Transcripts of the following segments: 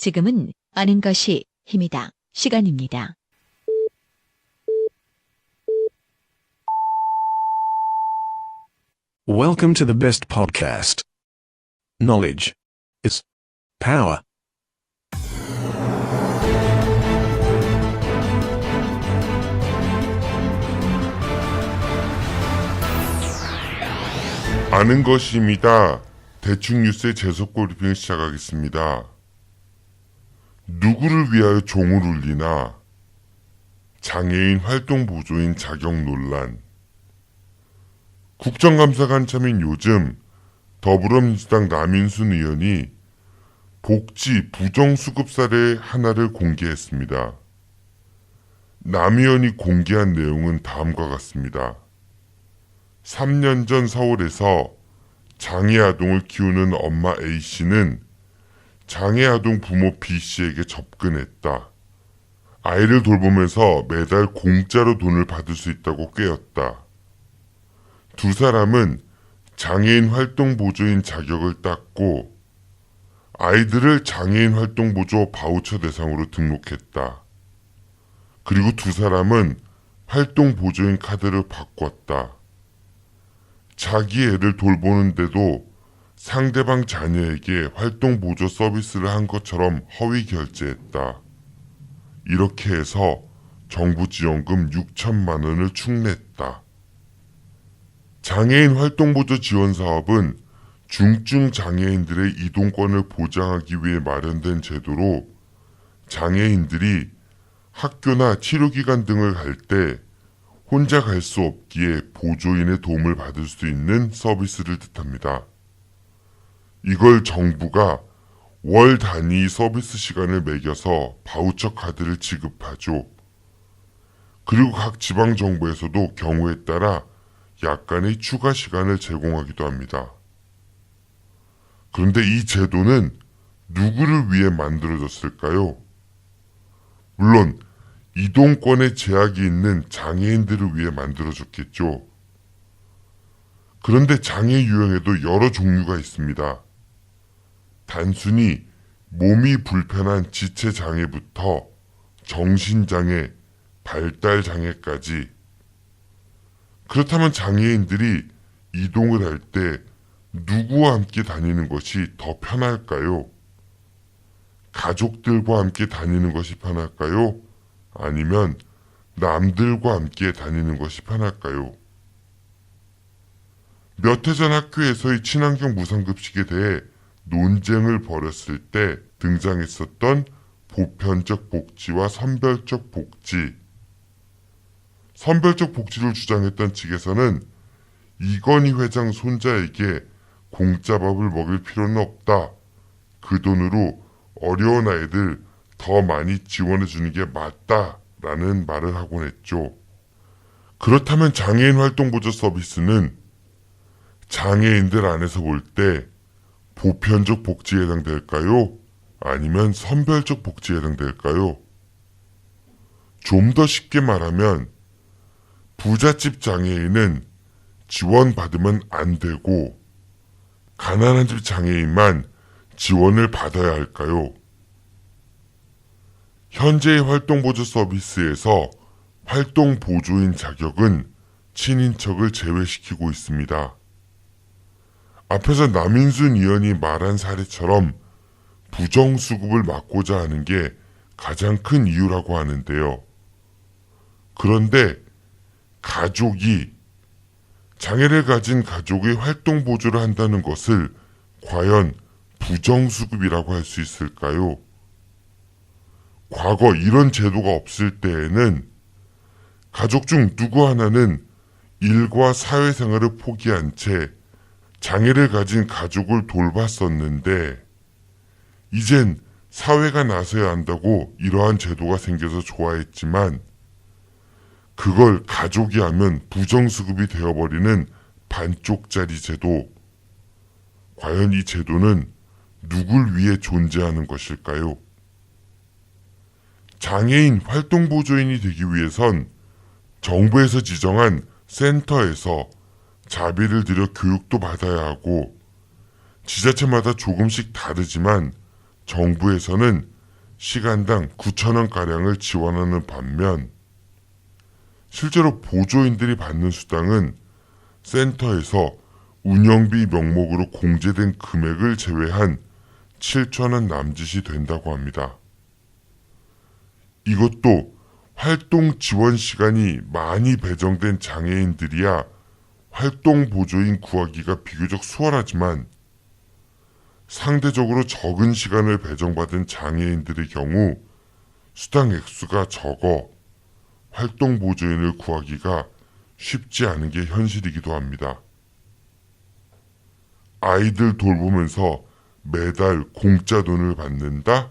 지금은 아는 것이 힘이다. 시간입니다. Welcome to the best podcast. Knowledge is power. 아는 것입니다. 대충 뉴스의 재속고 리뷰를 시작하겠습니다. 누구를 위하여 종을 울리나? 장애인 활동 보조인 자격 논란. 국정감사가 한참인 요즘 더불어민주당 남인순 의원이 복지 부정수급 사례 하나를 공개했습니다. 남 의원이 공개한 내용은 다음과 같습니다. 3년 전 서울에서 장애아동을 키우는 엄마 A씨는 장애아동 부모 B씨에게 접근했다. 아이를 돌보면서 매달 공짜로 돈을 받을 수 있다고 꾀었다. 두 사람은 장애인 활동 보조인 자격을 땄고 아이들을 장애인 활동 보조 바우처 대상으로 등록했다. 그리고 두 사람은 활동 보조인 카드를 바꿨다. 자기 애를 돌보는데도 상대방 자녀에게 활동 보조 서비스를 한 것처럼 허위 결제했다. 이렇게 해서 정부 지원금 6천만 원을 축냈다. 장애인 활동 보조 지원 사업은 중증 장애인들의 이동권을 보장하기 위해 마련된 제도로 장애인들이 학교나 치료기관 등을 갈 때 혼자 갈 수 없기에 보조인의 도움을 받을 수 있는 서비스를 뜻합니다. 이걸 정부가 월 단위 서비스 시간을 매겨서 바우처 카드를 지급하죠. 그리고 각 지방정부에서도 경우에 따라 약간의 추가 시간을 제공하기도 합니다. 그런데 이 제도는 누구를 위해 만들어졌을까요? 물론 이동권에 제약이 있는 장애인들을 위해 만들어졌겠죠. 그런데 장애 유형에도 여러 종류가 있습니다. 단순히 몸이 불편한 지체장애부터 정신장애, 발달장애까지. 그렇다면 장애인들이 이동을 할 때 누구와 함께 다니는 것이 더 편할까요? 가족들과 함께 다니는 것이 편할까요? 아니면 남들과 함께 다니는 것이 편할까요? 몇 해 전 학교에서의 친환경 무상급식에 대해 논쟁을 벌였을 때 등장했었던 보편적 복지와 선별적 복지. 선별적 복지를 주장했던 측에서는 이건희 회장 손자에게 공짜밥을 먹일 필요는 없다. 그 돈으로 어려운 아이들 더 많이 지원해 주는 게 맞다라는 말을 하곤 했죠. 그렇다면 장애인 활동 보조 서비스는 장애인들 안에서 볼 때 보편적 복지에 해당될까요? 아니면 선별적 복지에 해당될까요? 좀 더 쉽게 말하면 부잣집 장애인은 지원받으면 안 되고 가난한 집 장애인만 지원을 받아야 할까요? 현재의 활동보조 서비스에서 활동보조인 자격은 친인척을 제외시키고 있습니다. 앞에서 남인순 의원이 말한 사례처럼 부정수급을 막고자 하는 게 가장 큰 이유라고 하는데요. 그런데 가족이 장애를 가진 가족의 활동 보조를 한다는 것을 과연 부정수급이라고 할 수 있을까요? 과거 이런 제도가 없을 때에는 가족 중 누구 하나는 일과 사회생활을 포기한 채 장애를 가진 가족을 돌봤었는데 이젠 사회가 나서야 한다고 이러한 제도가 생겨서 좋아했지만 그걸 가족이 하면 부정수급이 되어버리는 반쪽짜리 제도. 과연 이 제도는 누굴 위해 존재하는 것일까요? 장애인 활동보조인이 되기 위해선 정부에서 지정한 센터에서 자비를 들여 교육도 받아야 하고 지자체마다 조금씩 다르지만 정부에서는 시간당 9,000원가량을 지원하는 반면 실제로 보조인들이 받는 수당은 센터에서 운영비 명목으로 공제된 금액을 제외한 7,000원 남짓이 된다고 합니다. 이것도 활동 지원 시간이 많이 배정된 장애인들이야 활동 보조인 구하기가 비교적 수월하지만 상대적으로 적은 시간을 배정받은 장애인들의 경우 수당 액수가 적어 활동 보조인을 구하기가 쉽지 않은 게 현실이기도 합니다. 아이들 돌보면서 매달 공짜 돈을 받는다?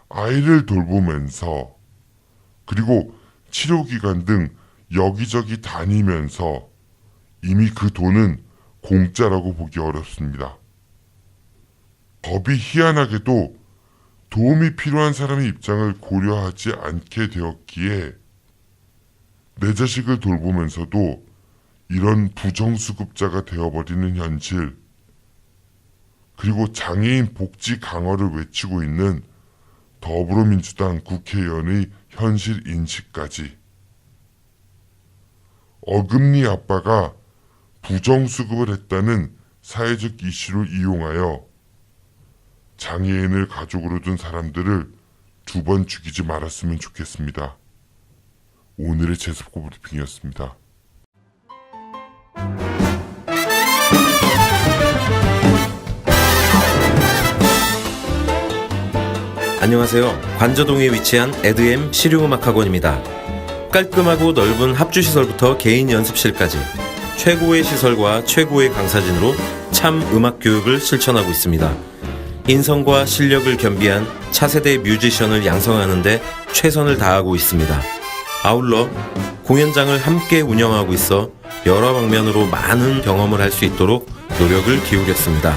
아이를 돌보면서 그리고 치료기관 등 여기저기 다니면서 이미 그 돈은 공짜라고 보기 어렵습니다. 법이 희한하게도 도움이 필요한 사람의 입장을 고려하지 않게 되었기에 내 자식을 돌보면서도 이런 부정수급자가 되어버리는 현실, 그리고 장애인 복지 강화를 외치고 있는 더불어민주당 국회의원의 현실 인식까지. 어금니 아빠가 부정수급을 했다는 사회적 이슈를 이용하여 장애인을 가족으로 둔 사람들을 2번 죽이지 말았으면 좋겠습니다. 오늘의 재수고 브리핑이었습니다. 안녕하세요. 관저동에 위치한 에드엠 실용음악학원입니다. 깔끔하고 넓은 합주시설부터 개인 연습실까지 최고의 시설과 최고의 강사진으로 참 음악 교육을 실천하고 있습니다. 인성과 실력을 겸비한 차세대 뮤지션을 양성하는 데 최선을 다하고 있습니다. 아울러 공연장을 함께 운영하고 있어 여러 방면으로 많은 경험을 할 수 있도록 노력을 기울였습니다.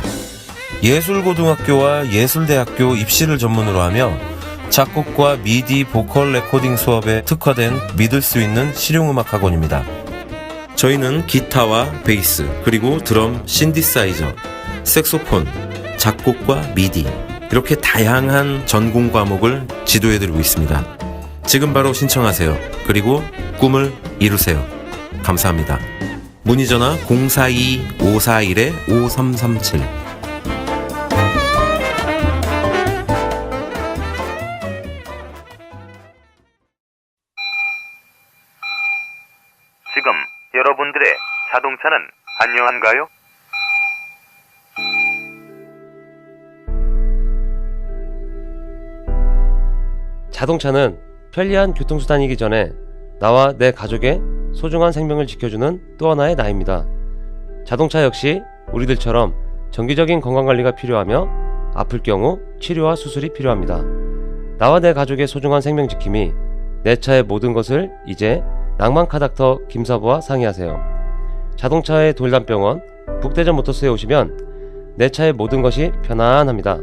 예술고등학교와 예술대학교 입시를 전문으로 하며 작곡과 미디 보컬 레코딩 수업에 특화된 믿을 수 있는 실용음악학원입니다. 저희는 기타와 베이스, 그리고 드럼, 신디사이저, 색소폰, 작곡과 미디 이렇게 다양한 전공 과목을 지도해드리고 있습니다. 지금 바로 신청하세요. 그리고 꿈을 이루세요. 감사합니다. 문의전화 042-541-5337. 지금 여러분들의 자동차는 안녕한가요? 자동차는 편리한 교통수단이기 전에 나와 내 가족의 소중한 생명을 지켜주는 또 하나의 나입니다. 자동차 역시 우리들처럼 정기적인 건강관리가 필요하며 아플 경우 치료와 수술이 필요합니다. 나와 내 가족의 소중한 생명 지킴이 내 차의 모든 것을 이제 낭만카닥터 김사부와 상의하세요. 자동차의 돌담병원 북대전 모터스에 오시면 내 차의 모든 것이 편안합니다.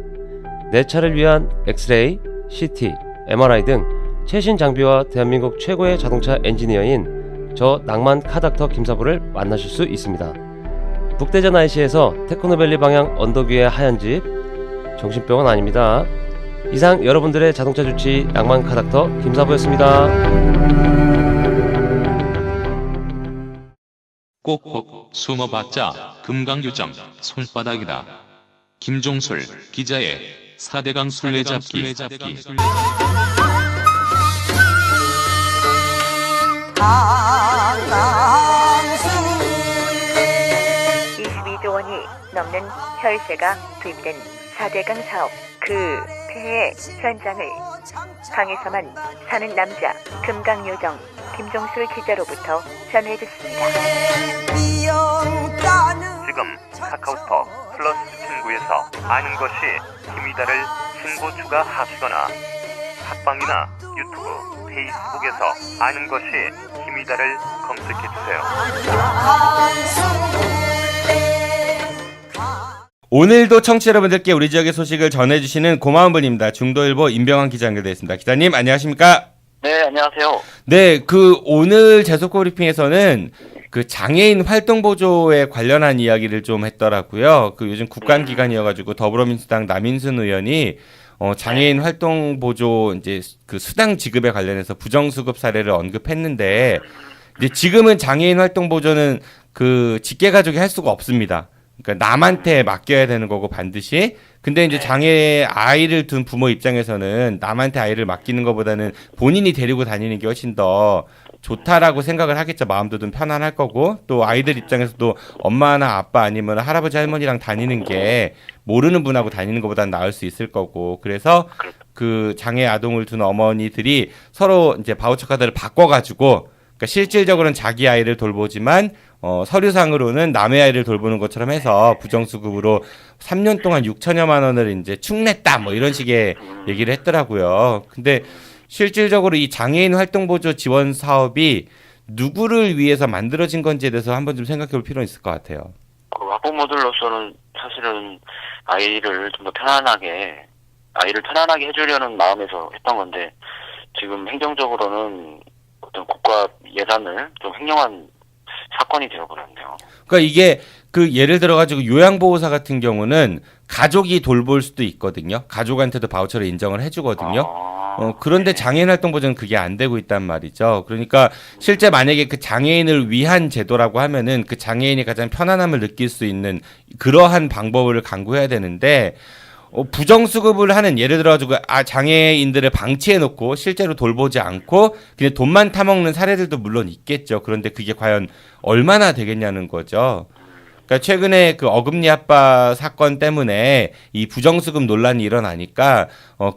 내 차를 위한 엑스레이, CT, MRI 등 최신 장비와 대한민국 최고의 자동차 엔지니어인 저 낭만카닥터 김사부를 만나실 수 있습니다. 북대전 IC에서 테크노밸리 방향 언덕 위의 하얀 집, 정신병원 아닙니다. 이상 여러분들의 자동차 주치 낭만카닥터 김사부였습니다. 꼭꼭 숨어봤자 금강유정 손바닥이다. 김종술 기자의 4대강 술래잡기. 22조 원이 넘는 혈세가 투입된 4대강 사업, 그 폐해 현장을 강에서만 사는 남자 금강요정 김종술 기자로부터 전해듣습니다. 지금 카카오톡 플러스 친구에서 아는 것이 힘이다를 친구 추가하시거나 팟빵이나 유튜브, 페이스북에서 아는 것이 힘이다를 검색해주세요. 오늘도 청취자 여러분들께 우리 지역의 소식을 전해주시는 고마운 분입니다. 중도일보 임병환 기자 연결되어 있습니다. 기자님 안녕하십니까? 네, 안녕하세요. 네, 오늘 재속보 브리핑에서는 장애인 활동보조에 관련한 이야기를 좀 했더라고요. 요즘 국간기간이어가지고 더불어민주당 남인순 의원이 장애인 활동 보조 이제 그 수당 지급에 관련해서 부정수급 사례를 언급했는데 이제 지금은 장애인 활동 보조는 그 직계 가족이 할 수가 없습니다. 그러니까 남한테 맡겨야 되는 거고 반드시. 근데 이제 장애 아이를 둔 부모 입장에서는 남한테 아이를 맡기는 것보다는 본인이 데리고 다니는 게 훨씬 더 좋다라고 생각을 하겠죠. 마음도 좀 편안할 거고 또 아이들 입장에서도 엄마나 아빠 아니면 할아버지 할머니랑 다니는 게 모르는 분하고 다니는 것보다는 나을 수 있을 거고 그래서 그 장애 아동을 둔 어머니들이 서로 이제 바우처 카드를 바꿔가지고 그러니까 실질적으로는 자기 아이를 돌보지만 서류상으로는 남의 아이를 돌보는 것처럼 해서 부정수급으로 3년 동안 6천여만 원을 이제 축냈다 뭐 이런 식의 얘기를 했더라고요. 근데 실질적으로 이 장애인 활동보조 지원 사업이 누구를 위해서 만들어진 건지에 대해서 한번 좀 생각해 볼 필요는 있을 것 같아요. 학부모들로서는 사실은 아이를 좀 더 편안하게 해주려는 마음에서 했던 건데 지금 행정적으로는 어떤 국가 예산을 좀 횡령한 사건이 되어버렸네요. 그러니까 이게 그 예를 들어가지고 요양보호사 같은 경우는 가족이 돌볼 수도 있거든요. 가족한테도 바우처를 인정을 해주거든요. 그런데 장애인 활동보조는 그게 안 되고 있단 말이죠. 그러니까 실제 만약에 그 장애인을 위한 제도라고 하면은 그 장애인이 가장 편안함을 느낄 수 있는 그러한 방법을 강구해야 되는데 부정수급을 하는 예를 들어가지고 장애인들을 방치해놓고 실제로 돌보지 않고 그냥 돈만 타먹는 사례들도 물론 있겠죠. 그런데 그게 과연 얼마나 되겠냐는 거죠. 그러니까 최근에 그 어금니 아빠 사건 때문에 이 부정수급 논란이 일어나니까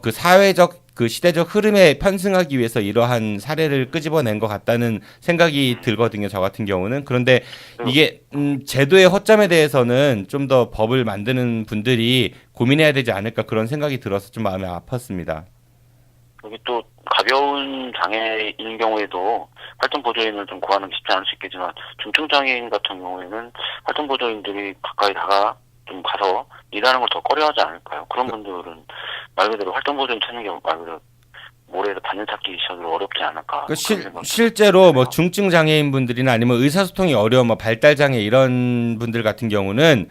그 사회적 그 시대적 흐름에 편승하기 위해서 이러한 사례를 끄집어낸 것 같다는 생각이 들거든요. 저 같은 경우는. 그런데 이게 제도의 허점에 대해서는 좀 더 법을 만드는 분들이 고민해야 되지 않을까 그런 생각이 들어서 좀 마음이 아팠습니다. 여기 또 가벼운 장애인 경우에도 활동보조인을 좀 구하는 게 쉽지 않을 수 있겠지만 중증장애인 같은 경우에는 활동보조인들이 가까이 좀 가서 일하는 걸 더 꺼려하지 않을까요? 그런 분들은 말 그대로 활동보조인 찾는 게 말 그대로 모래에서 바늘 찾기 시작으로 어렵지 않을까. 실제로 뭐 중증 장애인 분들이나 아니면 의사소통이 어려운 뭐 발달장애 이런 분들 같은 경우는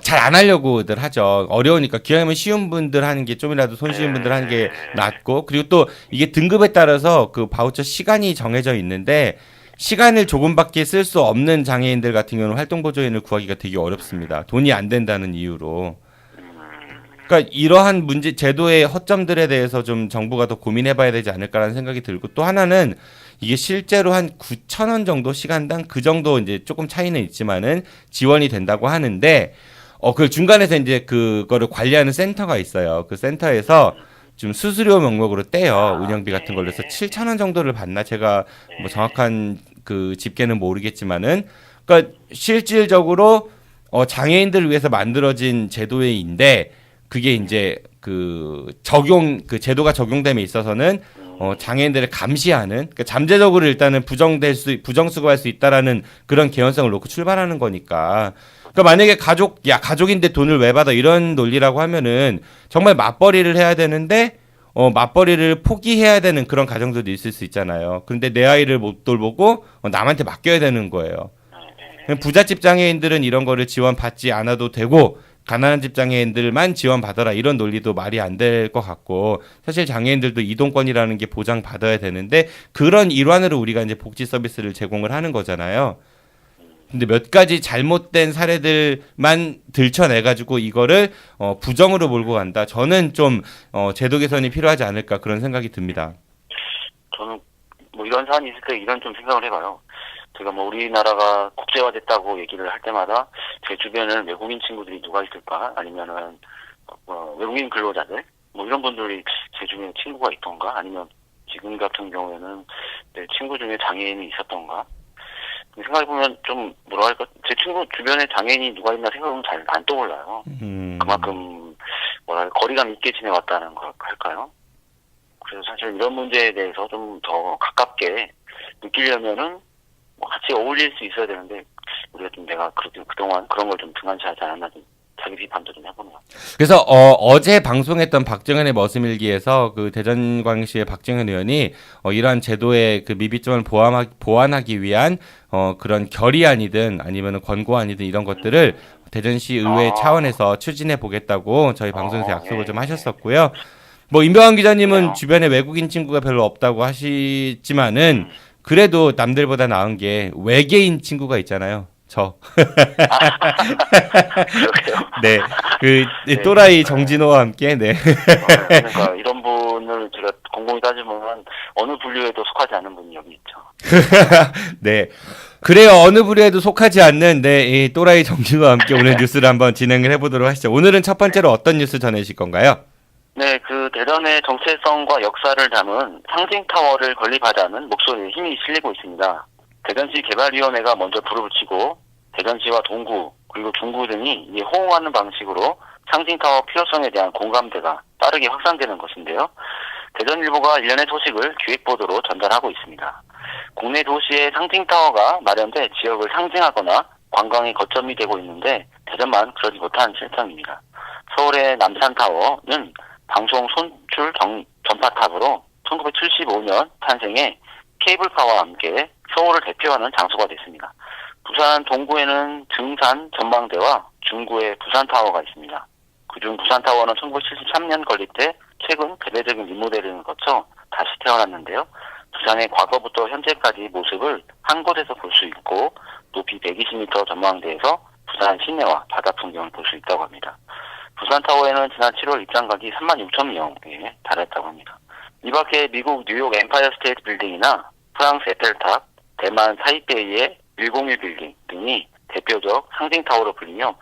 잘 안 하려고들 하죠. 어려우니까 기왕이면 쉬운 분들 하는 게 좀이라도 손쉬운 분들 하는 게 낫고 그리고 또 이게 등급에 따라서 그 바우처 시간이 정해져 있는데 시간을 조금밖에 쓸 수 없는 장애인들 같은 경우는 활동보조인을 구하기가 되게 어렵습니다. 돈이 안 된다는 이유로. 그러니까 이러한 문제 제도의 허점들에 대해서 좀 정부가 더 고민해봐야 되지 않을까라는 생각이 들고 또 하나는 이게 실제로 한 9,000원 정도 시간당 그 정도 이제 조금 차이는 있지만은 지원이 된다고 하는데 그 중간에서 이제 그거를 관리하는 센터가 있어요. 그 센터에서 좀 수수료 명목으로 떼요. 운영비 같은 걸로 해서 7,000원 정도를 받나 제가 뭐 정확한 그 집계는 모르겠지만은 그러니까 실질적으로 장애인들을 위해서 만들어진 제도인데 그게 이제 그 제도가 적용됨에 있어서는 장애인들을 감시하는 그러니까 잠재적으로 일단은 부정수급할 수 있다라는 그런 개연성을 놓고 출발하는 거니까. 그러니까 만약에 가족인데 돈을 왜 받아 이런 논리라고 하면은 정말 맞벌이를 해야 되는데 맞벌이를 포기해야 되는 그런 가정들도 있을 수 있잖아요. 그런데 내 아이를 못 돌보고 남한테 맡겨야 되는 거예요. 부잣집 장애인들은 이런 거를 지원받지 않아도 되고 가난한 집 장애인들만 지원받아라 이런 논리도 말이 안 될 것 같고 사실 장애인들도 이동권이라는 게 보장받아야 되는데 그런 일환으로 우리가 이제 복지 서비스를 제공을 하는 거잖아요. 근데 몇 가지 잘못된 사례들만 들춰내가지고 이거를 부정으로 몰고 간다. 저는 좀 제도 개선이 필요하지 않을까 그런 생각이 듭니다. 저는 뭐 이런 사안이 있을 때 이런 좀 생각을 해봐요. 제가 뭐 우리나라가 국제화됐다고 얘기를 할 때마다 제 주변에는 외국인 친구들이 누가 있을까 아니면은 외국인 근로자들 뭐 이런 분들이 제 주변에 친구가 있던가 아니면 지금 같은 경우에는 내 친구 중에 장애인이 있었던가 생각해보면 좀 뭐라 할까 제 친구 주변에 장애인이 누가 있나 생각하면 잘 안 떠올라요. 그만큼 거리감 있게 지내왔다는 걸 할까요? 그래서 사실 이런 문제에 대해서 좀 더 가깝게 느끼려면은 같이 어울릴 수 있어야 되는데 우리가 좀 내가 그동안 그런 걸 좀 등한시하지 않았나 좀 자기 비판도 좀 해보네요. 그래서 어제 방송했던 박정현의 머슴일기에서 그 대전광역시의 박정현 의원이 이러한 제도의 그 미비점을 보완하기 위한 그런 결의안이든 아니면 권고안이든 이런 것들을 대전시 의회 차원에서 추진해 보겠다고 저희 방송에서 약속을 좀 하셨었고요. 뭐 임병환 기자님은 그래요. 주변에 외국인 친구가 별로 없다고 하시지만은 그래도 남들보다 나은 게 외계인 친구가 있잖아요. 저. 그러게요. 네. 그 네. 또라이 정진호와 함께 네. 그러니까 이런 분을 제가 곰곰이 따지면 어느 분류에도 속하지 않는 분이 여기 있죠. 네. 그래요. 어느 부류에도 속하지 않는 네, 이 또라이 정진호와 함께 오늘 뉴스를 한번 진행을 해보도록 하시죠. 오늘은 첫 번째로 어떤 뉴스 전해주실 건가요? 네, 그 대전의 정체성과 역사를 담은 상징타워를 건립하자는 목소리에 힘이 실리고 있습니다. 대전시 개발위원회가 먼저 불을 붙이고 대전시와 동구 그리고 중구 등이 이에 호응하는 방식으로 상징타워 필요성에 대한 공감대가 빠르게 확산되는 것인데요. 대전일보가 일련의 소식을 기획보도로 전달하고 있습니다. 국내 도시의 상징타워가 마련돼 지역을 상징하거나 관광의 거점이 되고 있는데 대전만 그러지 못한 실정입니다. 서울의 남산타워는 방송 손출 전파탑으로 1975년 탄생해 케이블카와 함께 서울을 대표하는 장소가 됐습니다. 부산 동구에는 증산 전망대와 중구에 부산타워가 있습니다. 그중 부산타워는 1973년 건립돼 최근 대대적인 리모델링을 거쳐 다시 태어났는데요. 부산의 과거부터 현재까지 모습을 한 곳에서 볼 수 있고 높이 120m 전망대에서 부산 시내와 바다 풍경을 볼 수 있다고 합니다. 부산타워에는 지난 7월 입장객이 36,000명에 달했다고 합니다. 이 밖에 미국 뉴욕 엠파이어 스테이트 빌딩이나 프랑스 에펠탑, 대만 타이페이의 101 빌딩 등이 대표적 상징타워로 불리며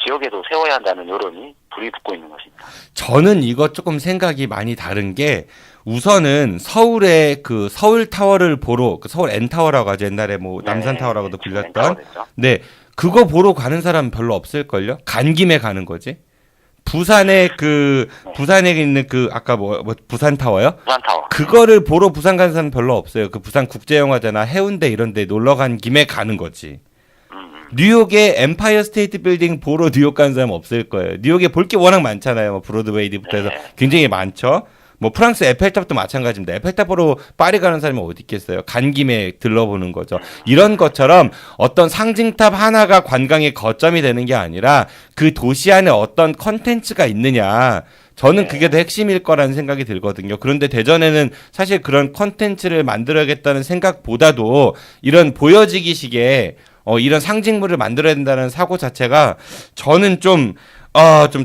지역에도 세워야 한다는 여론이 불이 붙고 있는 것입니다. 저는 이거 조금 생각이 많이 다른 게 우선은 서울의 그 서울타워를 보러 그 서울 N타워라고 하죠. 옛날에 뭐 남산타워라고도 불렸던 네 그거 보러 가는 사람 별로 없을걸요? 간 김에 가는 거지. 부산에 그 부산에 있는 그 아까 뭐 부산타워요? 부산타워. 그거를 보러 부산 가는 사람 별로 없어요. 그 부산 국제영화제나 해운대 이런 데 놀러 간 김에 가는 거지. 뉴욕의 엠파이어 스테이트 빌딩 보러 뉴욕 가는 사람 없을 거예요. 뉴욕에 볼 게 워낙 많잖아요. 뭐 브로드웨이부터 해서 굉장히 많죠. 뭐 프랑스 에펠탑도 마찬가지입니다. 에펠탑 보러 파리 가는 사람이 어디 있겠어요. 간 김에 들러보는 거죠. 이런 것처럼 어떤 상징탑 하나가 관광의 거점이 되는 게 아니라 그 도시 안에 어떤 컨텐츠가 있느냐. 저는 그게 더 핵심일 거라는 생각이 들거든요. 그런데 대전에는 사실 그런 컨텐츠를 만들어야겠다는 생각보다도 이런 보여지기식의 이런 상징물을 만들어야 된다는 사고 자체가 저는 좀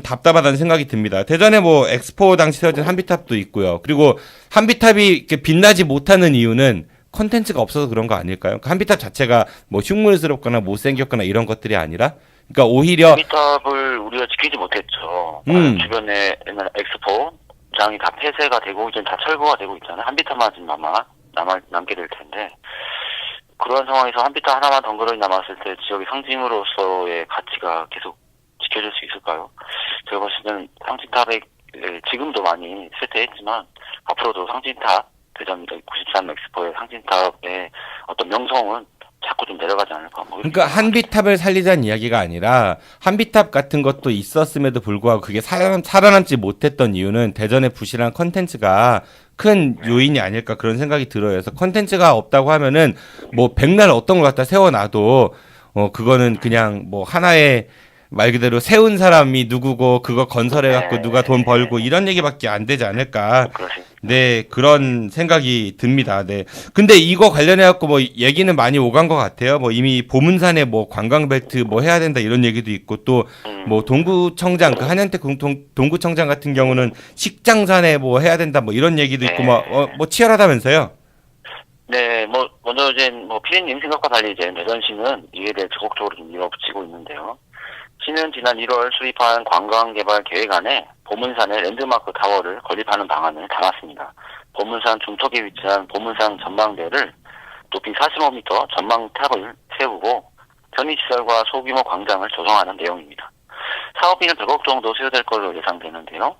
답답하다는 생각이 듭니다. 대전에 뭐 엑스포 당시 세워진 한비탑도 있고요. 그리고 한비탑이 이렇게 빛나지 못하는 이유는 콘텐츠가 없어서 그런 거 아닐까요? 한비탑 자체가 뭐 흉물스럽거나 못생겼거나 이런 것들이 아니라 그러니까 오히려 한비탑을 우리가 지키지 못했죠. 주변에 옛날 엑스포장이 다 폐쇄가 되고 이제 다 철거가 되고 있잖아요. 한비탑만 지금 아마 남게 될 텐데 그런 상황에서 한비탑 하나만 덩그러니 남았을 때 지역의 상징으로서의 가치가 계속 지켜질 수 있을까요? 제가 봤을 때는 상징탑에 지금도 많이 쇠퇴했지만 앞으로도 상징탑 대전 93 엑스포의 상징탑의 어떤 명성은 자꾸 좀 내려가지 않을까. 그러니까 한비탑을 살리자는 이야기가 아니라 한비탑 같은 것도 있었음에도 불구하고 그게 살아남지 못했던 이유는 대전의 부실한 컨텐츠가 큰 요인이 아닐까 그런 생각이 들어요. 그래서 컨텐츠가 없다고 하면은 뭐 백날 어떤 걸 갖다 세워놔도 그거는 그냥 뭐 하나의 말 그대로 세운 사람이 누구고 그거 건설해갖고 누가 돈 벌고 이런 얘기밖에 안 되지 않을까. 네, 그런 생각이 듭니다. 네. 근데 이거 관련해갖고 뭐 얘기는 많이 오간 것 같아요. 뭐 이미 보문산에 뭐 관광벨트 뭐 해야 된다 이런 얘기도 있고 또 뭐 동구청장 그 한현택 동구청장 같은 경우는 식장산에 뭐 해야 된다 뭐 이런 얘기도 있고 뭐 치열하다면서요. 네, 뭐 먼저 이제 뭐 피디님 생각과 달리 이제 대전시는 이에 대해 적극적으로 좀 밀어붙이고 있는데요. 시는 지난 1월 수립한 관광개발 계획안에 보문산에 랜드마크 타워를 건립하는 방안을 담았습니다. 보문산 중턱에 위치한 보문산 전망대를 높이 45m 전망탑을 세우고 편의시설과 소규모 광장을 조성하는 내용입니다. 사업비는 100억 정도 소요될 걸로 예상되는데요.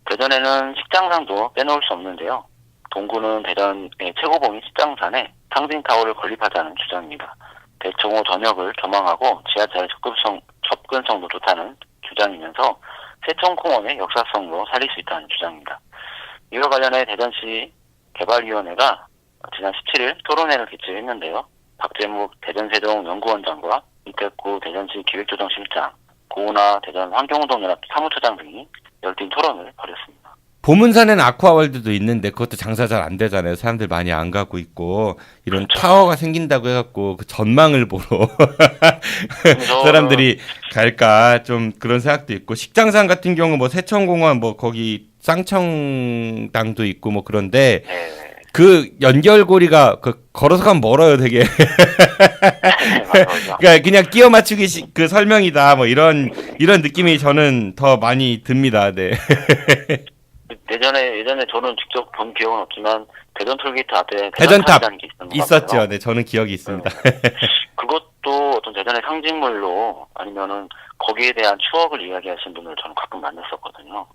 대전에는 식장산도 빼놓을 수 없는데요. 동구는 대전의 최고봉인 식장산에 상징타워를 건립하자는 주장입니다. 대청호 전역을 조망하고 지하철 접근성도 좋다는 주장이면서 세천공원의 역사성도 살릴 수 있다는 주장입니다. 이와 관련해 대전시 개발위원회가 지난 17일 토론회를 개최했는데요. 박재묵 대전세종 연구원장과 이태구 대전시 기획조정실장, 고은하 대전 환경운동연합 사무처장 등이 열띤 토론을 벌였습니다. 보문산에는 아쿠아월드도 있는데 그것도 장사 잘 안 되잖아요. 사람들 많이 안 가고 있고 이런 타워가 생긴다고 해갖고 그 전망을 보러 사람들이 갈까 좀 그런 생각도 있고 식장산 같은 경우 뭐 세천공원 뭐 거기 쌍청당도 있고 뭐 그런데 그 연결고리가 그 걸어서 가면 멀어요, 되게. 그러니까 그냥 끼워 맞추기 그 설명이다 뭐 이런 느낌이 저는 더 많이 듭니다. 네. 예전에 저는 직접 본 기억은 없지만 대전 톨게이트 앞에 대전탑 게 있었죠. 네, 저는 기억이 있습니다. 그것도 어떤 대전의 상징물로 아니면은 거기에 대한 추억을 이야기하시는 분을 저는 가끔 만났었거든요.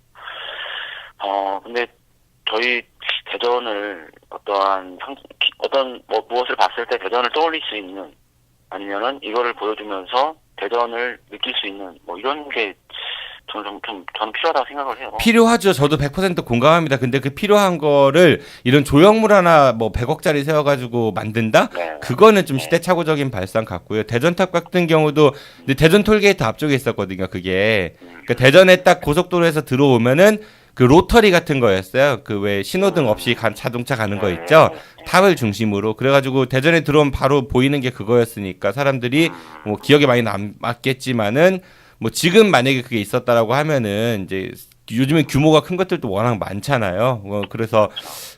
근데 저희 대전을 어떤 무엇을 봤을 때 대전을 떠올릴 수 있는 아니면은 이거를 보여주면서 대전을 느낄 수 있는 뭐 이런 게 저는 필요하다고 생각을 해요. 필요하죠. 저도 100% 공감합니다. 근데 그 필요한 거를 이런 조형물 하나 뭐 100억짜리 세워가지고 만든다? 네. 그거는 좀 시대착오적인 발상 같고요. 대전탑 같은 경우도 근데 대전 톨게이트 앞쪽에 있었거든요. 그게 그러니까 대전에 딱 고속도로에서 들어오면은 그 로터리 같은 거였어요. 그 왜 신호등 없이 자동차 가는 거 있죠. 탑을 중심으로 그래가지고 대전에 들어오면 바로 보이는 게 그거였으니까 사람들이 뭐 기억에 많이 남았겠지만은. 뭐 지금 만약에 그게 있었다라고 하면은 이제 요즘에 규모가 큰 것들도 워낙 많잖아요. 그래서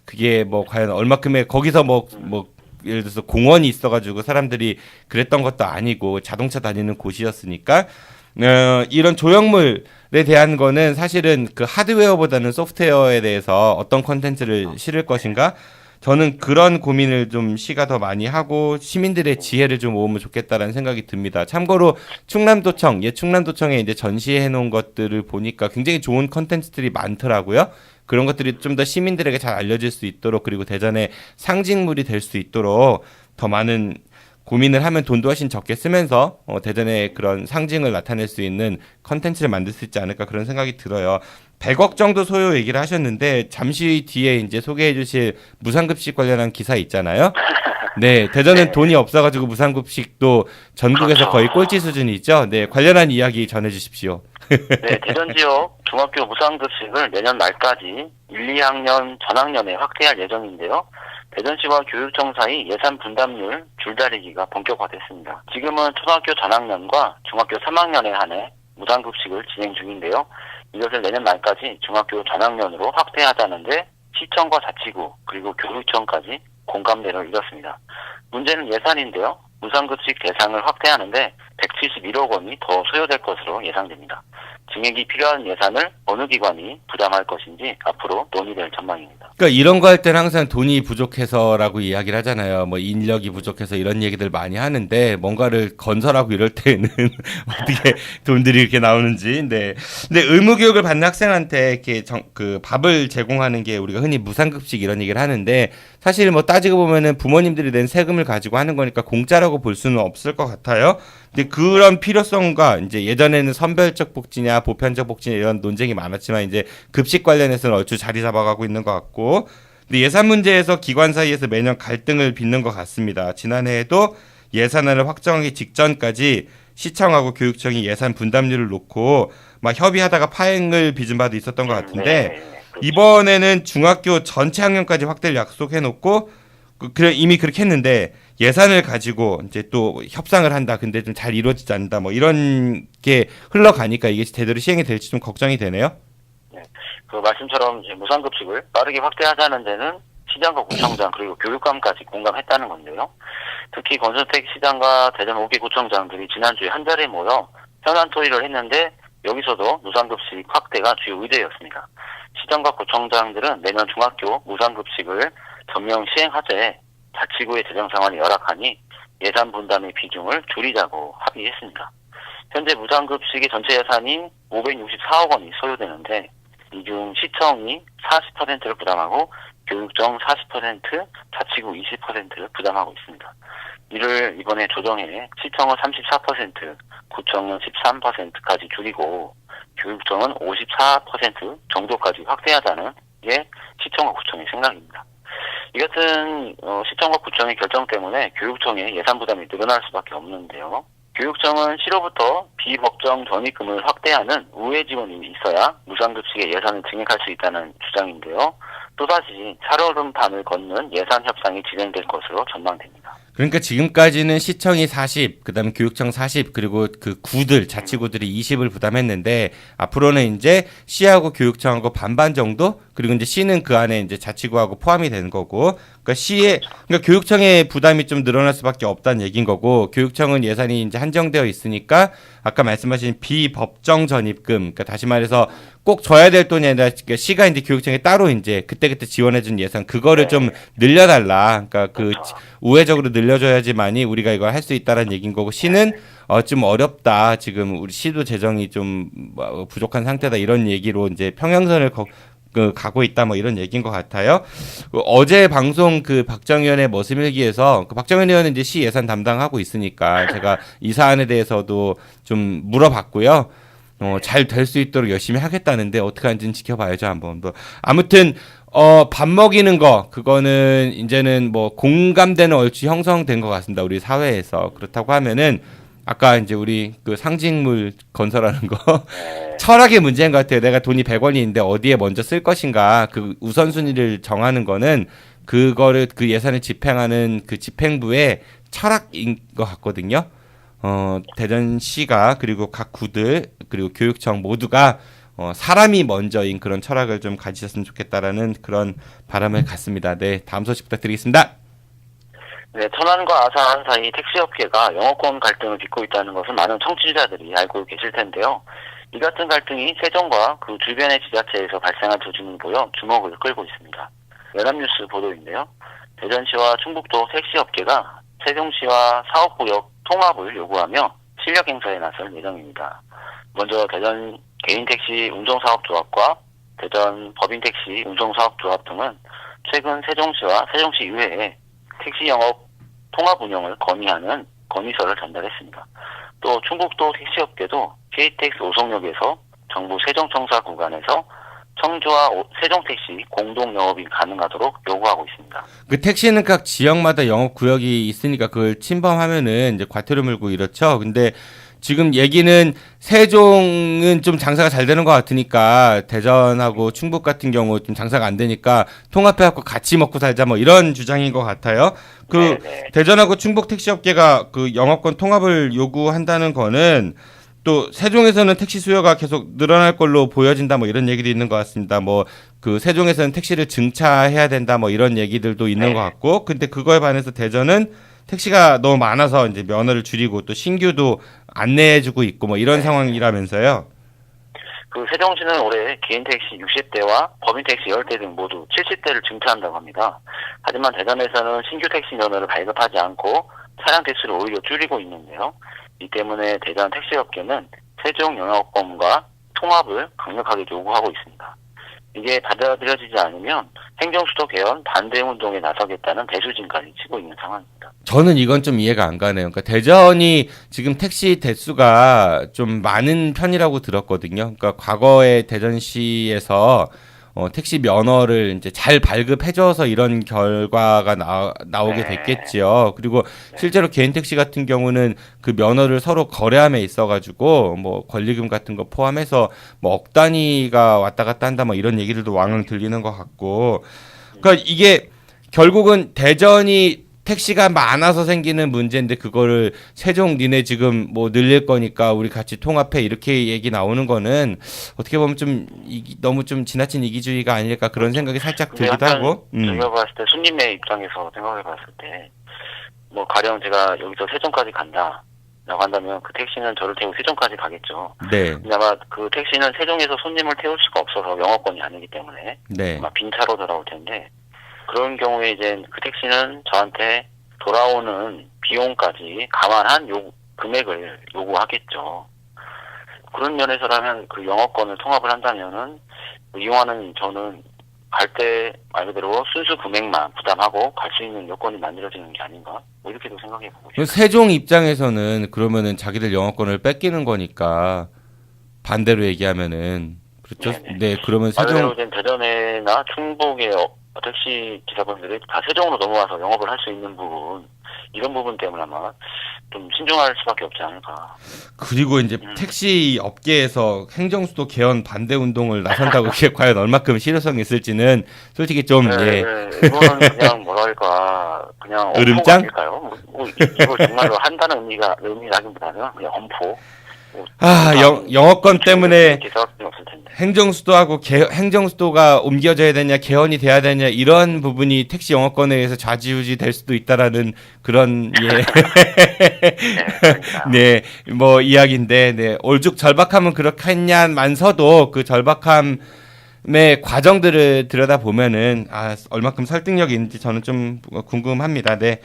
그게 뭐 과연 얼마큼의 거기서 뭐 예를 들어서 공원이 있어가지고 사람들이 그랬던 것도 아니고 자동차 다니는 곳이었으니까 이런 조형물에 대한 거는 사실은 그 하드웨어보다는 소프트웨어에 대해서 어떤 콘텐츠를 실을 것인가. 저는 그런 고민을 좀 시가 더 많이 하고 시민들의 지혜를 좀 모으면 좋겠다라는 생각이 듭니다. 참고로 충남도청에 이제 전시해 놓은 것들을 보니까 굉장히 좋은 컨텐츠들이 많더라고요. 그런 것들이 좀 더 시민들에게 잘 알려질 수 있도록 그리고 대전의 상징물이 될 수 있도록 더 많은 고민을 하면 돈도 훨씬 적게 쓰면서 대전의 그런 상징을 나타낼 수 있는 컨텐츠를 만들 수 있지 않을까 그런 생각이 들어요. 100억 정도 소요 얘기를 하셨는데 잠시 뒤에 이제 소개해 주실 무상급식 관련한 기사 있잖아요. 네, 대전은 돈이 없어가지고 무상급식도 전국에서 거의 꼴찌 수준이죠. 네, 관련한 이야기 전해 주십시오. 네, 대전 지역 중학교 무상급식을 내년 말까지 1, 2학년 전학년에 확대할 예정인데요. 대전시와 교육청 사이 예산 분담률 줄다리기가 본격화됐습니다. 지금은 초등학교 전학년과 중학교 3학년에 한해 무상급식을 진행 중인데요. 이것을 내년 말까지 중학교 전학년으로 확대하자는데 시청과 자치구 그리고 교육청까지 공감대를 이뤘습니다. 문제는 예산인데요. 무상급식 대상을 확대하는데 171억 원이 더 소요될 것으로 예상됩니다. 증액이 필요한 예산을 어느 기관이 부담할 것인지 앞으로 논의될 전망입니다. 그러니까 이런 거 할 때는 항상 돈이 부족해서라고 이야기를 하잖아요. 뭐 인력이 부족해서 이런 얘기들 많이 하는데 뭔가를 건설하고 이럴 때는 어떻게 돈들이 이렇게 나오는지. 네. 근데 의무교육을 받는 학생한테 이렇게 그 밥을 제공하는 게 우리가 흔히 무상급식 이런 얘기를 하는데 사실 뭐 따지고 보면은 부모님들이 낸 세금을 가지고 하는 거니까 공짜라고 볼 수는 없을 것 같아요. 근데 그런 필요성과 이제 예전에는 선별적 복지냐 보편적 복지냐 이런 논쟁이 많았지만 이제 급식 관련해서는 얼추 자리 잡아가고 있는 것 같고 근데 예산 문제에서 기관 사이에서 매년 갈등을 빚는 것 같습니다. 지난해에도 예산안을 확정하기 직전까지 시청하고 교육청이 예산 분담률을 놓고 막 협의하다가 파행을 빚은 바도 있었던 것 같은데 이번에는 중학교 전체 학년까지 확대를 약속해놓고 그래 이미 그렇게 했는데 예산을 가지고 이제 또 협상을 한다. 근데 좀 잘 이루어지지 않는다. 뭐 이런 게 흘러가니까 이게 제대로 시행이 될지 좀 걱정이 되네요. 네, 그 말씀처럼 이제 무상급식을 빠르게 확대하자는 데는 시장과 구청장 그리고 교육감까지 공감했다는 건데요. 특히 권순택 시장과 대전 5개 구청장들이 지난주에 한 자리에 모여 현안 토의를 했는데 여기서도 무상급식 확대가 주요 의제였습니다. 시장과 구청장들은 내년 중학교 무상급식을 전면 시행하되 자치구의 재정 상황이 열악하니 예산 분담의 비중을 줄이자고 합의했습니다. 현재 무상급식의 전체 예산이 564억 원이 소요되는데 이 중 시청이 40%를 부담하고 교육청 40%, 자치구 20%를 부담하고 있습니다. 이를 이번에 조정해 시청은 34%, 구청은 13%까지 줄이고 교육청은 54% 정도까지 확대하자는 게 시청과 구청의 생각입니다. 이 같은 시청과 구청의 결정 때문에 교육청의 예산 부담이 늘어날 수밖에 없는데요. 교육청은 시로부터 비법정 전입금을 확대하는 우회 지원이 있어야 무상급식의 예산을 증액할 수 있다는 주장인데요. 또다시 살얼음판을 걷는 예산 협상이 진행될 것으로 전망됩니다. 그러니까 지금까지는 시청이 40, 그다음에 교육청 40, 그리고 그 구들 자치구들이 20을 부담했는데 앞으로는 이제 시하고 교육청하고 반반 정도, 그리고 이제 시는 그 안에 이제 자치구하고 포함이 되는 거고, 그러니까 교육청의 부담이 좀 늘어날 수밖에 없다는 얘기인 거고, 교육청은 예산이 이제 한정되어 있으니까 아까 말씀하신 비법정 전입금, 그러니까 다시 말해서 꼭 줘야 될 돈이 아니라 시가 이제 교육청에 따로 이제 그때그때 지원해준 예산 그거를 좀 늘려달라. 그러니까 그 우회적으로 늘려줘야지만이 우리가 이걸 할 수 있다라는 얘기인 거고, 시는 좀 어렵다. 지금 우리 시도 재정이 좀 부족한 상태다. 이런 얘기로 이제 평행선을 가고 있다. 뭐 이런 얘기인 것 같아요. 어제 방송 그 박정현의 머슴일기에서 그 박정현 의원은 이제 시 예산 담당하고 있으니까 제가 이 사안에 대해서도 좀 물어봤고요. 잘 될 수 있도록 열심히 하겠다는데 어떻게 하는지는 지켜봐야죠, 한번. 아무튼 밥 먹이는 거 그거는 이제는 뭐 공감되는 얼추 형성된 것 같습니다. 우리 사회에서. 그렇다고 하면은 아까 이제 우리 그 상징물 건설하는 거 철학의 문제인 것 같아요. 내가 돈이 100원이 있는데 어디에 먼저 쓸 것인가 그 우선순위를 정하는 거는 그거를 그 예산을 집행하는 그 집행부의 철학인 것 같거든요. 대전시가 그리고 각 구들 그리고 교육청 모두가 사람이 먼저인 그런 철학을 좀 가지셨으면 좋겠다라는 그런 바람을 갖습니다. 네, 다음 소식 부탁드리겠습니다. 네, 천안과 아산 사이 택시업계가 영어권 갈등을 빚고 있다는 것은 많은 청취자들이 알고 계실 텐데요. 이 같은 갈등이 세종과 그 주변의 지자체에서 발생한 조짐을 보여 주목을 끌고 있습니다. 연합뉴스 보도인데요. 대전시와 충북도 택시업계가 세종시와 사업구역 통합을 요구하며 실력 행사에 나설 예정입니다. 먼저 대전 개인택시 운송사업조합과 대전 법인택시 운송사업조합 등은 최근 세종시와 세종시 의회에 택시 영업 통합 운영을 건의하는 건의서를 전달했습니다. 또 충북도 택시업계도 KTX 오송역에서 정부 세종청사 구간에서 청주와 세종택시 공동 영업이 가능하도록 요구하고 있습니다. 그 택시는 각 지역마다 영업 구역이 있으니까 그걸 침범하면은 이제 과태료 물고 이렇죠. 근데 지금 얘기는 세종은 좀 장사가 잘 되는 것 같으니까 대전하고 충북 같은 경우 좀 장사가 안 되니까 통합해갖고 같이 먹고 살자 뭐 이런 주장인 것 같아요. 네네. 대전하고 충북 택시업계가 그 영업권 통합을 요구한다는 거는 또 세종에서는 택시 수요가 계속 늘어날 걸로 보여진다 뭐 이런 얘기도 있는 것 같습니다. 뭐 그 세종에서는 택시를 증차해야 된다 뭐 이런 얘기들도 있는 것 같고, 근데 그거에 반해서 대전은 택시가 너무 많아서 이제 면허를 줄이고 또 신규도 안내해주고 있고 뭐 이런 상황이라면서요. 그 세종시는 올해 개인택시 60대와 법인택시 10대 등 모두 70대를 증차한다고 합니다. 하지만 대전에서는 신규 택시 면허를 발급하지 않고 차량 대수를 오히려 줄이고 있는데요. 이 때문에 대전 택시업계는 세종 영업권과 통합을 강력하게 요구하고 있습니다. 이게 받아들여지지 않으면 행정수도 개헌 반대 운동에 나서겠다는 대수진까지 치고 있는 상황입니다. 저는 이건 좀 이해가 안 가네요. 그러니까 대전이 지금 택시 대수가 좀 많은 편이라고 들었거든요. 그러니까 과거에 대전시에서 택시 면허를 이제 잘 발급해줘서 이런 결과가 나오게 됐겠지요. 그리고 실제로 개인 택시 같은 경우는 그 면허를 서로 거래함에 있어가지고 뭐 권리금 같은 거 포함해서 뭐 억 단위가 왔다 갔다 한다 뭐 이런 얘기들도 왕왕 들리는 것 같고, 그러니까 이게 결국은 대전이 택시가 많아서 생기는 문제인데 그거를 세종 니네 지금 뭐 늘릴 거니까 우리 같이 통합해 이렇게 얘기 나오는 거는 어떻게 보면 좀 너무 좀 지나친 이기주의가 아닐까 그런 생각이 살짝 들기도 하고. 제가 봤을 때 손님의 입장에서 생각해 봤을 때 뭐 가령 제가 여기서 세종까지 간다라고 한다면 그 택시는 저를 태우고 세종까지 가겠죠. 네. 근데 아마 그 택시는 세종에서 손님을 태울 수가 없어서 영업권이 아니기 때문에 네. 아마 빈 차로 돌아올 텐데, 그런 경우에 이제 그 택시는 저한테 돌아오는 비용까지 감안한 금액을 요구하겠죠. 그런 면에서라면 그 영업권을 통합을 한다면은 이용하는 저는 갈 때 말 그대로 순수 금액만 부담하고 갈 수 있는 여건이 만들어지는 게 아닌가, 뭐 이렇게도 생각해 보고 있습니다. 세종 입장에서는 그러면은 자기들 영어권을 뺏기는 거니까 반대로 얘기하면은 그렇죠. 네네. 네, 그러면 말 세종 그대로 대전이나 충북의 택시 기사분들이 다 세종으로 넘어와서 영업을 할 수 있는 부분, 이런 부분 때문에 아마 좀 신중할 수밖에 없지 않을까. 그리고 이제 택시 업계에서 행정수도 개헌 반대 운동을 나선다고 그게 과연 얼마큼 실효성이 있을지는 솔직히 좀 네, 이거는 그냥 뭐랄까 그냥 으름장? 아닐까요? 이걸 정말로 한다는 의미라기보다는 그냥 엄포. 영어권 때문에 기사학생이 없을 텐데. 행정수도하고 행정수도가 옮겨져야 되냐 개헌이 돼야 되냐 이런 부분이 택시 영어권에 의해서 좌지우지 될 수도 있다라는 그런 네, 뭐 이야기인데 네, 올죽절박함은 그렇겠냐만서도 그 절박함의 과정들을 들여다 보면은 얼마큼 설득력이 있는지 저는 좀 궁금합니다. 네,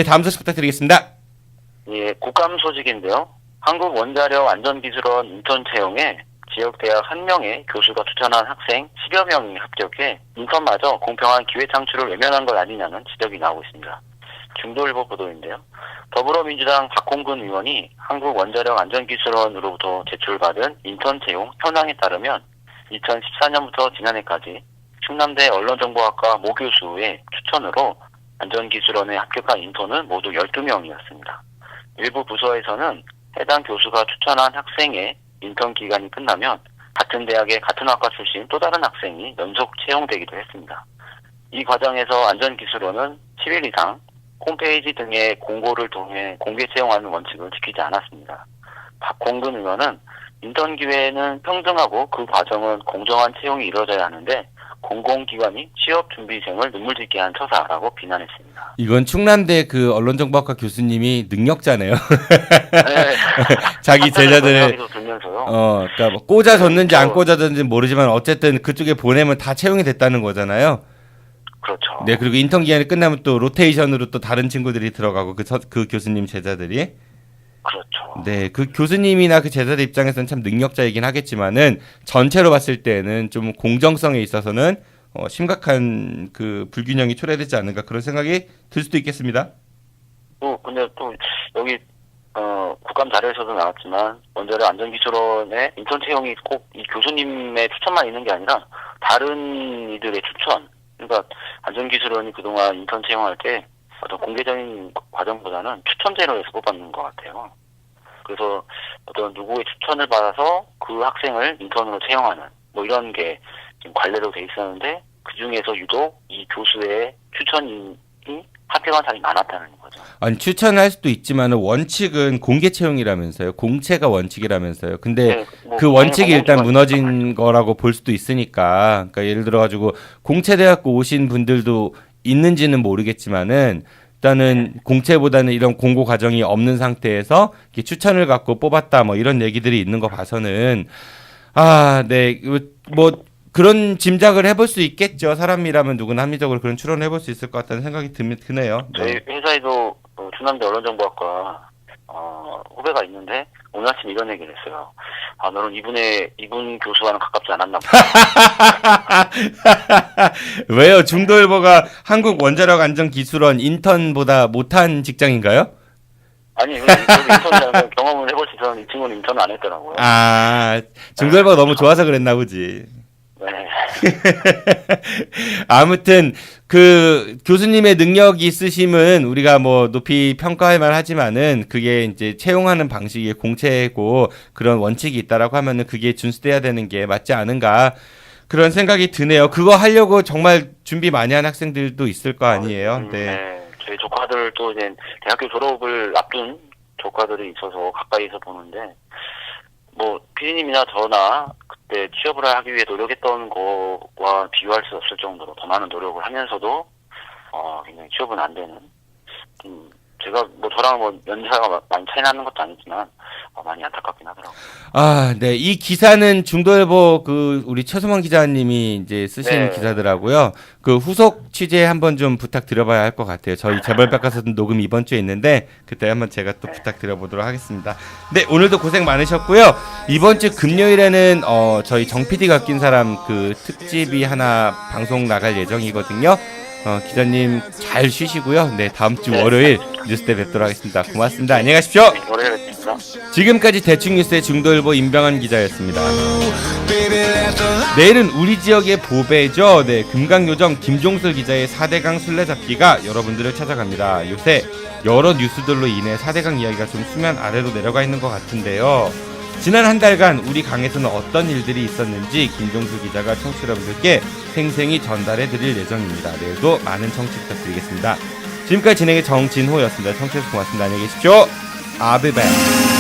다음 소식 부탁드리겠습니다. 예, 국감 소식인데요. 한국원자력안전기술원 인턴 채용에 지역대학 1명의 교수가 추천한 학생 10여 명이 합격해 인턴마저 공평한 기회 창출을 외면한 것 아니냐는 지적이 나오고 있습니다. 중도일보 보도인데요. 더불어민주당 박홍근 의원이 한국원자력안전기술원으로부터 제출받은 인턴 채용 현황에 따르면 2014년부터 지난해까지 충남대 언론정보학과 모 교수의 추천으로 안전기술원에 합격한 인턴은 모두 12명이었습니다. 일부 부서에서는 해당 교수가 추천한 학생의 인턴 기간이 끝나면 같은 대학의 같은 학과 출신 또 다른 학생이 연속 채용되기도 했습니다. 이 과정에서 안전기술원은 10일 이상 홈페이지 등의 공고를 통해 공개 채용하는 원칙을 지키지 않았습니다. 박홍근 의원은 인턴 기회는 평등하고 그 과정은 공정한 채용이 이루어져야 하는데 공공기관이 취업준비생을 눈물짓게 한 처사라고 비난했습니다. 이건 충남대 그 언론정보학과 교수님이 능력자네요. 네. 자기 제자들 그러니까 뭐 꽂아줬는지 안 꽂아줬는지 모르지만 어쨌든 그쪽에 보내면 다 채용이 됐다는 거잖아요. 그렇죠. 네, 그리고 인턴 기간이 끝나면 또 로테이션으로 또 다른 친구들이 들어가고 그 교수님 제자들이. 그렇죠. 네, 그 교수님이나 그 제자들 입장에서는 참 능력자이긴 하겠지만은 전체로 봤을 때는 좀 공정성에 있어서는 심각한 그 불균형이 초래되지 않는가 그런 생각이 들 수도 있겠습니다. 근데 또 여기 국감 자료에서도 나왔지만 원자력 안전기술원의 인턴 채용이 꼭 이 교수님의 추천만 있는 게 아니라 다른 이들의 추천. 그러니까 안전기술원이 그동안 인턴 채용할 때 어떤 공개적인 과정보다는 추천제로 해서 뽑았는 것 같아요. 그래서 어떤 누구의 추천을 받아서 그 학생을 인턴으로 채용하는 뭐 이런 게 지금 관례로 돼 있었는데 그 중에서 유독 이 교수의 추천이 합격한 사람이 많았다는 거죠. 아니 추천할 수도 있지만 원칙은 공개 채용이라면서요. 공채가 원칙이라면서요. 근데 네, 뭐 그 원칙이 일단 무너진 거라고 볼 수도 있으니까. 그러니까 예를 들어 가지고 공채대학교 오신 분들도 있는지는 모르겠지만은 일단은 공채보다는 이런 공고 과정이 없는 상태에서 추천을 갖고 뽑았다 뭐 이런 얘기들이 있는 거 봐서는 네, 뭐 그런 짐작을 해볼 수 있겠죠. 사람이라면 누구나 합리적으로 그런 추론을 해볼 수 있을 것 같다는 생각이 드네요. 저희 회사에도 충남대 언론정보학과 후배가 있는데 오늘 아침 이런 얘기를 했어요. 너는 이분 교수와는 가깝지 않았나 보다. 왜요? 중도일보가 한국원자력안전기술원 인턴보다 못한 직장인가요? 아니, 인턴이라는 경험을 해볼 수 있었는데 이 친구는 인턴을 안 했더라고요. 중도일보가 너무 좋아서 그랬나 보지. 네. 아무튼 그 교수님의 능력이 있으심은 우리가 뭐 높이 평가할 만하지만은 그게 이제 채용하는 방식이 공채고 그런 원칙이 있다라고 하면은 그게 준수돼야 되는 게 맞지 않은가 그런 생각이 드네요. 그거 하려고 정말 준비 많이 한 학생들도 있을 거 아니에요. 네. 저희 조카들도 이제 대학교 졸업을 앞둔 조카들이 있어서 가까이서 보는데 뭐 피디님이나 저나 그때 취업을 하기 위해 노력했던 거와 비교할 수 없을 정도로 더 많은 노력을 하면서도 굉장히 취업은 안 되는 제가 뭐 저랑 뭐 연차가 많이 차이 나는 것도 아니지만 많이 안타깝긴 하더라고요. 네. 이 기사는 중도일보 우리 최소만 기자님이 이제 쓰신 기사더라고요. 그 후속 취재 한번 좀 부탁드려봐야 할 것 같아요. 저희 재벌백과사전 녹음 이번 주에 있는데 그때 한번 제가 또 부탁드려보도록 하겠습니다. 네, 오늘도 고생 많으셨고요. 이번 주 금요일에는 저희 정 PD가 낀 사람 그 특집이 하나 방송 나갈 예정이거든요. 기자님 잘 쉬시고요. 네, 다음 주 월요일 뉴스 때 뵙도록 하겠습니다. 고맙습니다. 안녕히 가십시오. 월요일에 뵙겠습니다. 지금까지 대충뉴스의 중도일보 임병환 기자였습니다. 내일은 우리 지역의 보배죠. 네, 금강요정 김종술 기자의 4대강 술래잡기가 여러분들을 찾아갑니다. 요새 여러 뉴스들로 인해 4대강 이야기가 좀 수면 아래로 내려가 있는 것 같은데요. 지난 한 달간 우리 강에서는 어떤 일들이 있었는지 김종술 기자가 청취자 여러분들께 생생히 전달해 드릴 예정입니다. 내일도 많은 청취 부탁드리겠습니다. 지금까지 진행의 정진호였습니다. 청취해주셔서 고맙습니다. 안녕히 계십시오. I'll be back.